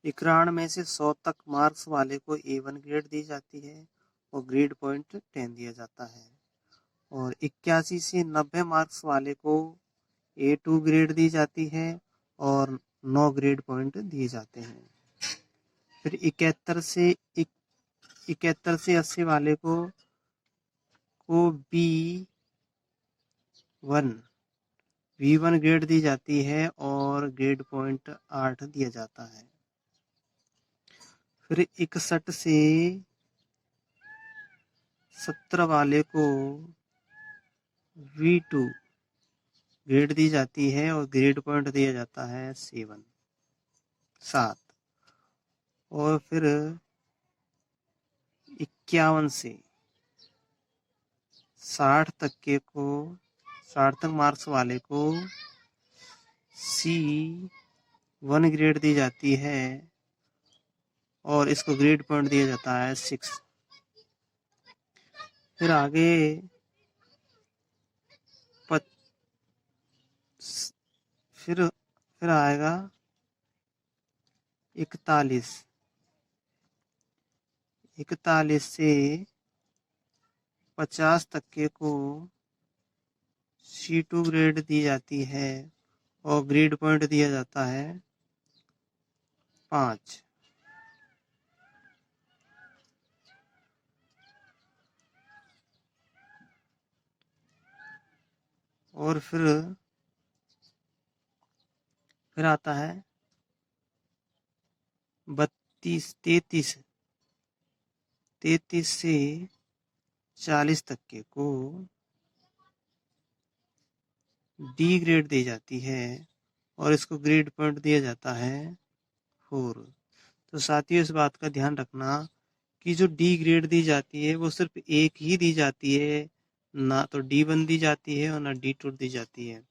91 में से 100 तक मार्क्स वाले को A1 ग्रेड दी जाती है और ग्रेड पॉइंट 10 दिया जाता है। और 81 से 90 मार्क्स वाले को A2 ग्रेड दी जाती है और 9 ग्रेड पॉइंट दिए जाते हैं। फिर 71 से 80 वाले को V1 ग्रेड दी जाती है और ग्रेड पॉइंट 8 दिया जाता है। फिर 61 से 70 वाले को V2 ग्रेड दी जाती है और ग्रेड पॉइंट दिया जाता है 7। और फिर 51 से 60 तक मार्क्स वाले को C1 ग्रेड दी जाती है और इसको ग्रेड पॉइंट दिया जाता है 6। फिर आगे फिर आएगा 41 से 50 तक को C2 ग्रेड दी जाती है और ग्रेड पॉइंट दिया जाता है 5। और फिर आता है 33 से 40 तक के को D ग्रेड दी जाती है और इसको ग्रेड पॉइंट दिया जाता है 4। तो साथियों इस बात का ध्यान रखना कि जो D ग्रेड दी जाती है वो सिर्फ एक ही दी जाती है, ना तो D1 दी जाती है और ना D2 दी जाती है।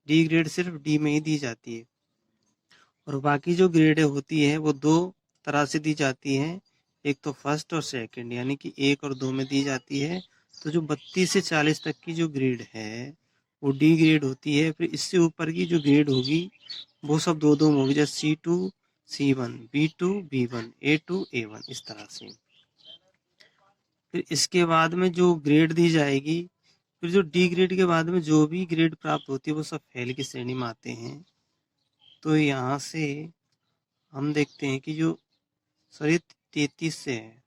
D ग्रेड सिर्फ D में ही दी जाती है और बाकी जो ग्रेडें होती हैं वो 2 तरह से दी जाती हैं, एक तो फर्स्ट और सेकंड, यानी कि 1 और 2 में दी जाती है। तो जो 32 से 40 तक की जो ग्रेड है वो D ग्रेड होती है। फिर इससे ऊपर की जो ग्रेड होगी वो सब 2-2 में होगी, जैसे C2 C1, B2 B1, A2 A1, इस तरह से। फिर इसके बाद में जो ग्रेड दी जाएगी, फिर जो D ग्रेड के बाद में जो भी ग्रेड प्राप्त होती है वो सब फेल की श्रेणी में आते हैं। तो यहाँ से हम देखते हैं कि जो 33 से है,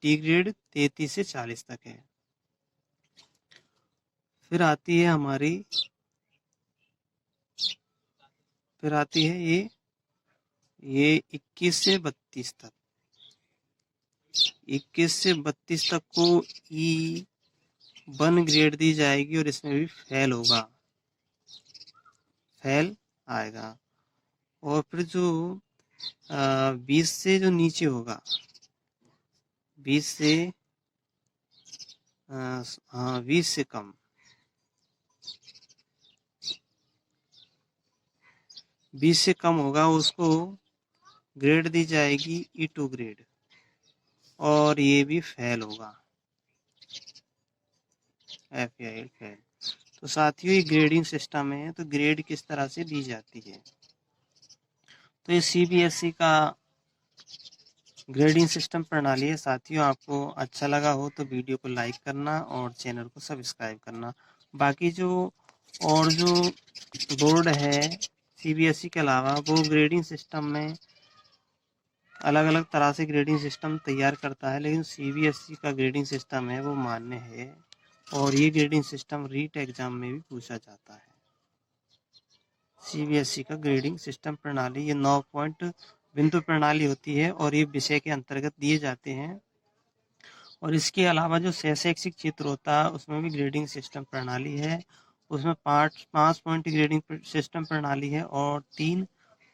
D ग्रेड 33 से 40 तक है। फिर आती है ये 21 से 32 तक। 21 से 32 तक को E1 ग्रेड दी जाएगी और इसमें भी फेल आएगा। और फिर जो 20 से जो नीचे होगा, 20 से कम, 20 से कम होगा, उसको ग्रेड दी जाएगी E2 ग्रेड और ये भी फेल होगा, फेल। तो साथियों ये ग्रेडिंग सिस्टम है। तो ग्रेड किस तरह से दी जाती है, तो ये CBSE का ग्रेडिंग सिस्टम प्रणाली है। साथियों आपको अच्छा लगा हो तो वीडियो को लाइक करना और चैनल को सब्सक्राइब करना। बाकी जो बोर्ड है CBSE के अलावा वो ग्रेडिंग सिस्टम में अलग अलग तरह से ग्रेडिंग सिस्टम तैयार करता है, लेकिन CBSE का ग्रेडिंग सिस्टम है वो मान्य है और ये ग्रेडिंग सिस्टम रीट एग्जाम में भी पूछा जाता है। CBSE का ग्रेडिंग सिस्टम प्रणाली ये 9 पॉइंट बिंदु प्रणाली होती है और ये विषय के अंतर्गत दिए जाते हैं। और इसके अलावा जो शैक्षिक क्षेत्र होता है उसमें भी ग्रेडिंग सिस्टम प्रणाली है। उसमें 5 पॉइंट ग्रेडिंग सिस्टम प्रणाली है और 3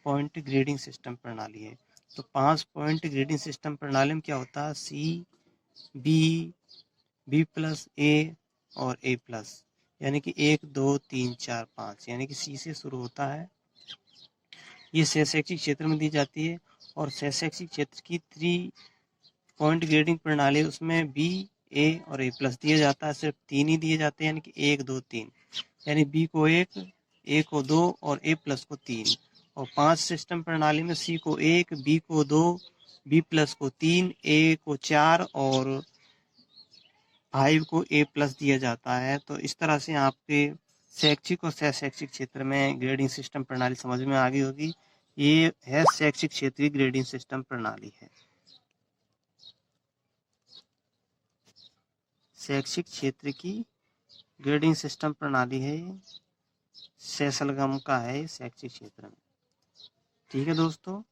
पॉइंट ग्रेडिंग सिस्टम प्रणाली है। तो 5 पॉइंट ग्रेडिंग सिस्टम प्रणाली में क्या होता है, C, B प्लस A और A प्लस, यानी कि 1 2 3 4 5, यानी कि C से शुरू होता है। ये शैक्षिक क्षेत्र में दी जाती है। और शैक्षिक क्षेत्र की 3 पॉइंट ग्रेडिंग प्रणाली, उसमें B, A और A प्लस दिया जाता है। सिर्फ 3 ही दिए जाते हैं, यानी कि 1 2 3, यानी B को 1, A को 2 और A प्लस को 3। और 5 सिस्टम प्रणाली में सी को 1, बी को 2, बी प्लस को 3, ए को 4 और 5 को ए प्लस दिया जाता है। तो इस तरह से आपके शैक्षिक और सह शैक्षिक क्षेत्र में ग्रेडिंग सिस्टम प्रणाली समझ में आ गई होगी। ये है शैक्षिक क्षेत्र की ग्रेडिंग सिस्टम प्रणाली है। शैक्षिक क्षेत्र की ग्रेडिंग सिस्टम प्रणाली है, सैसलगम का है शैक्षिक क्षेत्र में। ठीक है दोस्तों।